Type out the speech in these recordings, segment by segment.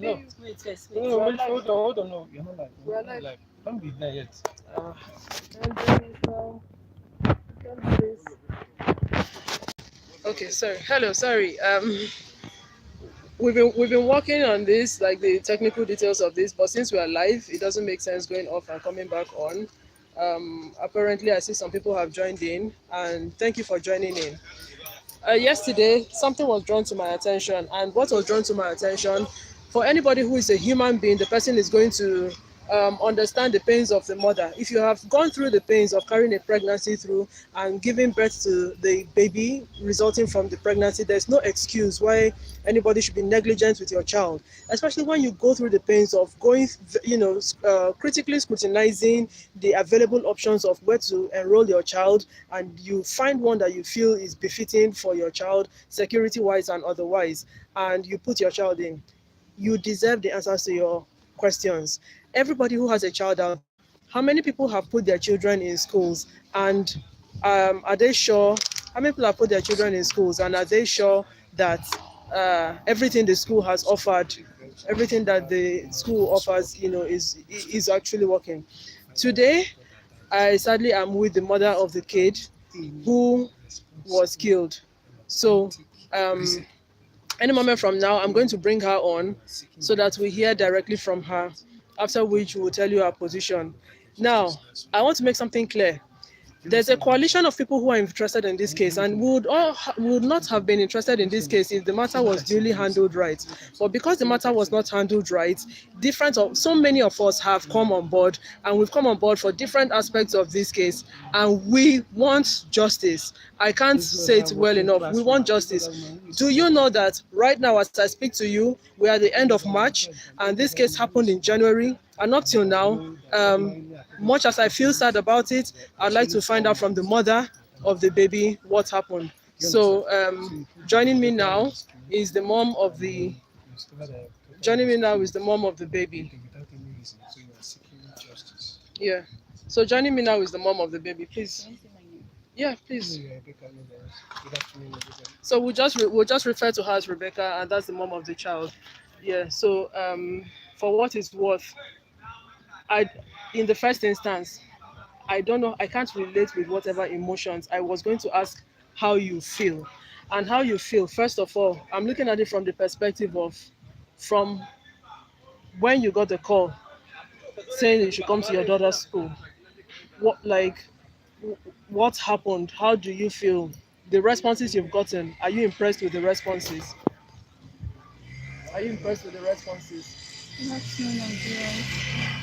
Wait first, No, wait. no, wait, hold on, no, you're not live. We're You're not live. live. Don't be there yet. And then now, can't do this. Okay, sorry. Hello, sorry. We've been working on this, like the technical details of this, but since we are live, it doesn't make sense going off and coming back on. Apparently, I see some people have joined in, and thank you for joining in. Yesterday, something was drawn to my attention, and what was drawn to my attention, for anybody who is a human being, the person is going to understand the pains of the mother. If you have gone through the pains of carrying a pregnancy through and giving birth to the baby resulting from the pregnancy, there's no excuse why anybody should be negligent with your child, especially when you go through the pains of going, critically scrutinizing the available options of where to enroll your child, and you find one that you feel is befitting for your child, security wise and otherwise, and you put your child in. You deserve the answers to your questions. Everybody who has a child out there, how many people have put their children in schools, and are they sure? How many people have put their children in schools, and are they sure that everything the school has offered, everything that the school offers, is actually working? Today, I sadly am with the mother of the kid who was killed. So, um, any moment from now, I'm going to bring her on so that we hear directly from her, after which we will tell you her position. Now, I want to make something clear. There's a coalition of people who are interested in this case, and would not have been interested in this case if the matter was duly handled right. But because the matter was not handled right, so many of us have come on board, and we've come on board for different aspects of this case, and we want justice. I can't say it well enough. We want justice. Do you know that right now, as I speak to you, we are at the end of March, and this case happened in January, and up till now, much as I feel sad about it, I'd like to find out from the mother of the baby what happened. So, joining me now is the mom of the joining me now is the mom of the baby. Yeah. So joining me now is the mom of the baby. Please. Yeah, please. So we'll just refer to her as Rebecca, and that's the mom of the child. Yeah. So, for what it's worth, I in the first instance, I don't know, I can't relate with whatever emotions. I was going to ask how you feel. And how you feel, first of all, I'm looking at it from the perspective of from when you got the call saying you should come to your daughter's school. What like what happened? How do you feel? The responses you've gotten, are you impressed with the responses? Are you impressed with the responses? Good afternoon, Nigerians.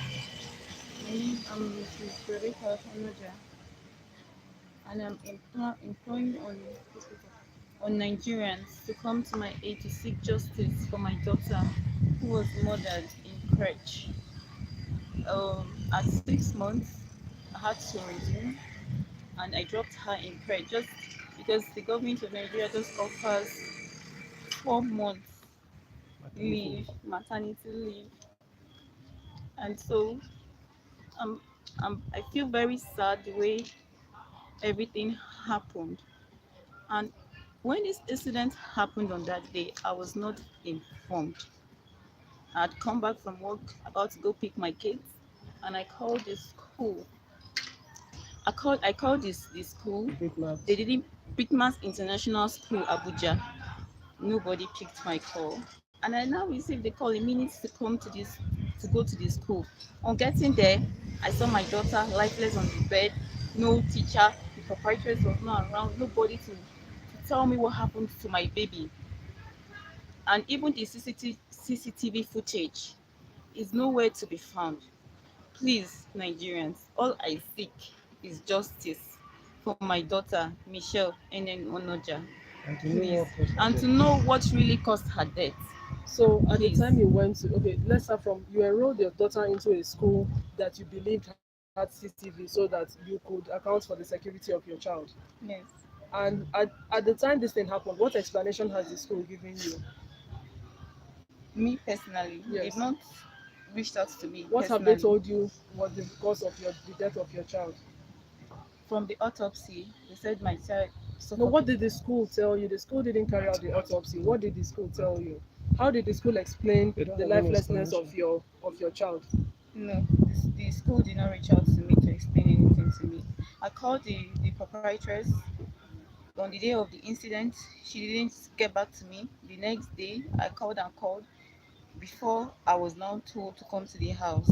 My name Mrs. Rebecca Onoja, and I'm employing on Nigerians to come to my aid to seek justice for my daughter who was murdered in crèche. At 6 months, I had to resume, and I dropped her in crèche just because the government of Nigeria just offers 4 months leave, maternity leave, and so um, I feel very sad the way everything happened. And when this incident happened on that day, I was not informed. I'd come back from work about to go pick my kids, and I called the school. I called this school. They didn't Big Mass International School, Abuja. Nobody picked my call. And I now received the call in minutes to go to the school. On getting there, I saw my daughter lifeless on the bed, no teacher, the proprietress was not around, nobody to tell me what happened to my baby. And even the CCTV footage is nowhere to be found. Please, Nigerians, all I seek is justice for my daughter, Michelle Enen Onoja. Please. And to know what really caused her death. So at the Please. time you went to, okay, let's start from, you enrolled your daughter into a school that you believed had CCTV so that you could account for the security of your child. Yes. And at the time this thing happened, what explanation has the school given you? Me personally, they've Yes. not reached out to me What have they personally. told you was the cause of the death of your child? From the autopsy, they said my child No, suffered. what did the school tell you? The school didn't carry out the autopsy. What did the school tell you? How did the school explain They don't the have any lifelessness of explanation. your child? No, the school did not reach out to me to explain anything to me. I called the proprietress on the day of the incident. She didn't get back to me. The next day, I called and called before I was now told to come to the house.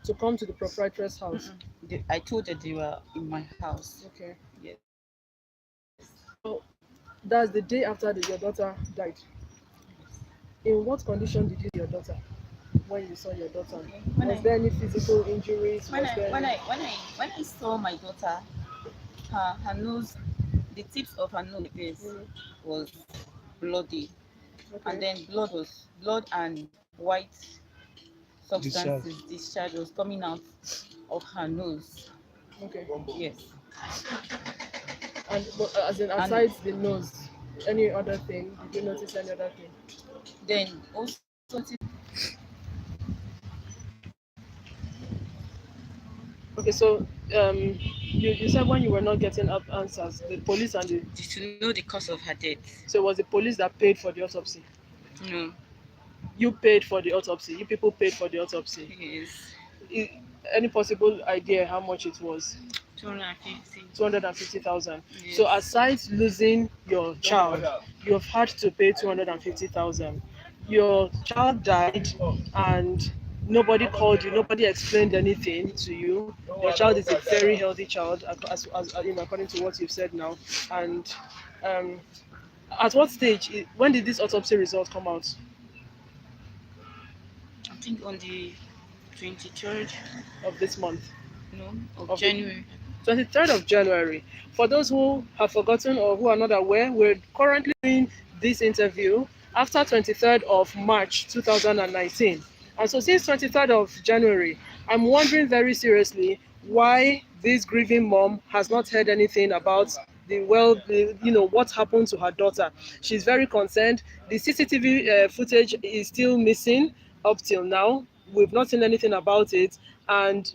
To come to the proprietress house. Mm-mm. I told her they were in my house. Okay. Yes. So that's the day after your daughter died. In what condition did you see your daughter when you saw your daughter? Okay. Was there any physical injuries? Was there any... When I saw my daughter, her nose, the tips of her nose like this Mhm. was bloody, and Okay. then blood and white Discharge. substances discharge was coming out of her nose. Okay. Yes, And but, as in and aside the nose, any other thing? Did you notice any other thing? then also Okay, so you said when you were not getting up answers, the police and the... to know the cause of her death. So it was the police that paid for the autopsy. No, You paid for the autopsy. You people paid for the autopsy. yes, I- any possible idea how much it was? 250. 250,000. So Yes, aside losing your child, you have had to pay 250,000. Your child died and nobody called you, nobody explained anything to you. Your child is a very healthy child, according to what you've said now. And um, at what stage, when did this autopsy result come out? I think on the 23rd, Of this month? no, of Of the January. 23rd of January. For those who have forgotten or who are not aware, we're currently doing this interview after 23rd of March 2019. And so since 23rd of January, I'm wondering very seriously why this grieving mom has not heard anything about what happened to her daughter. She's very concerned. The CCTV footage is still missing up till now. We've not seen anything about it. And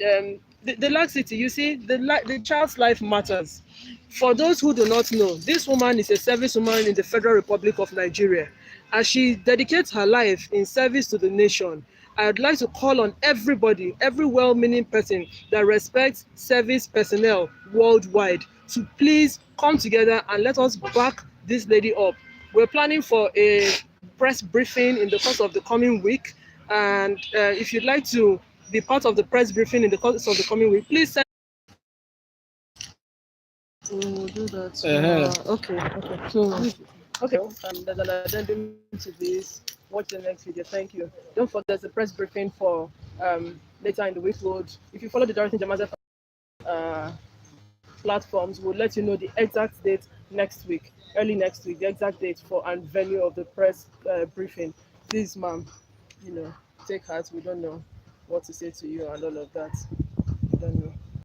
the laxity, you see, the child's life matters. For those who do not know, this woman is a servicewoman in the Federal Republic of Nigeria. As she dedicates her life in service to the nation, I would like to call on everybody, every well-meaning person that respects service personnel worldwide, to please come together and let us back this lady up. We're planning for a press briefing in the course of the coming week, and if you'd like to be part of the press briefing in the course of the coming week, please send... We'll do that. Okay. Okay. There's an addendum to this. Watch the next video. Thank you. Don't forget there's a press briefing for later in the week. If you follow the Dorothy Jamaza uh, platforms, we'll let you know the exact date next week, early next week, the exact date for and venue of the press briefing. Please, ma'am, take heart. We don't know what to say to you and all of that.